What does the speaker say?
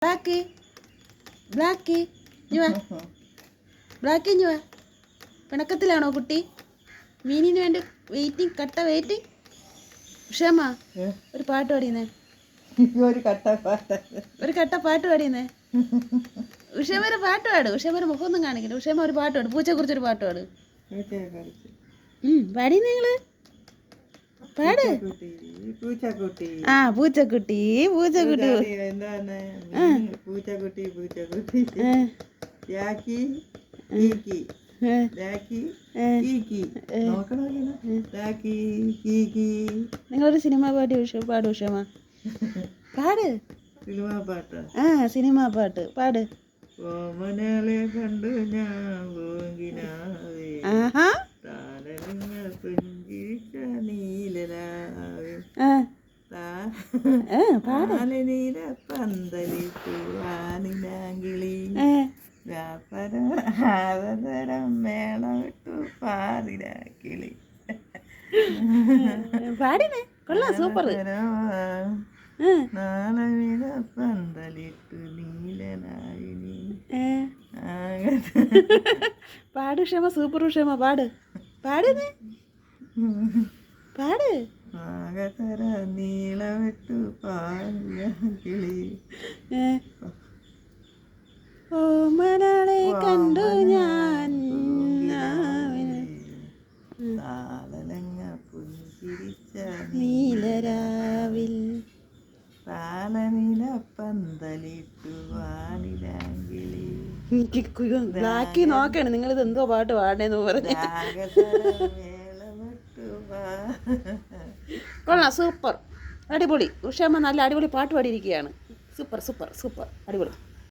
Black black black ഇഞ്ഞുവാ. പിണക്കത്തിലാണോ കുട്ടി? മീനിന് വേണ്ടി വെയിറ്റിംഗ്, കട്ട വെയിറ്റിംഗ്. ഉഷേമ്മ ഒരു പാട്ട് പാടിയുന്നേ, ഒരു കട്ട പാട്ട് പാടിയുന്നേ. ഉഷേമ്മ ഒരു പാട്ട് പാടും. ഉഷേമ്മ മുഖമൊന്നും കാണിക്കില്ല. ഉഷേമ്മ ഒരു പാട്ട് പാടും, പൂച്ചയെ കുറിച്ചൊരു പാട്ട് പാടും. പാടി നിങ്ങള് പാട്. ആ പൂച്ചക്കുട്ടി പൂച്ചക്കുട്ടി പൂച്ചക്കുട്ടി പൂച്ചക്കുട്ടി നിങ്ങളൊരു സിനിമ പാടി പാട് ഉഷേമ്മ. പാട് സിനിമാ പാട്ട്. ആ സിനിമാ പാട്ട് പാട്. ഓമനകളെ കണ്ടു ഞാൻ പോങ്കിനാവേ, താരങ്ങൾ പുഞ്ചിരിച്ച നീലരാവേ, നീല പന്തലിട്ടു ആനിലാങ്കിളി, വ്യാപാരം മേളമിട്ടു പാതിരാക്കിളി. പാടിനേ, കൊള്ളാം, സൂപ്പർ. നാളവില പന്തലിട്ടു നീലനായി നീ. പാട് ഉഷേമ്മ, സൂപ്പർ ഉഷേമ്മ, പാട് പാടുന്നേ പാട്. ആകതര നീളമിട്ടു പാതിരാക്കിളി, ഓ മലയാളെ കണ്ടു ഞാൻ താളലങ്ങ പുഞ്ചിരിച്ച നീലരാവിൽ, താളനില പന്തലിട്ടു വാനിലാങ്കിളി. ബ്ലാക്കി നോക്കാണ് നിങ്ങളിത് എന്തോ പാട്ട് പാടണേന്ന് പറഞ്ഞ്. കൊള്ളാം, സൂപ്പർ, അടിപൊളി. ഉഷേമ്മ നല്ല അടിപൊളി പാട്ട് പാടിയിരിക്കുകയാണ്. സൂപ്പർ സൂപ്പർ സൂപ്പർ, അടിപൊളി.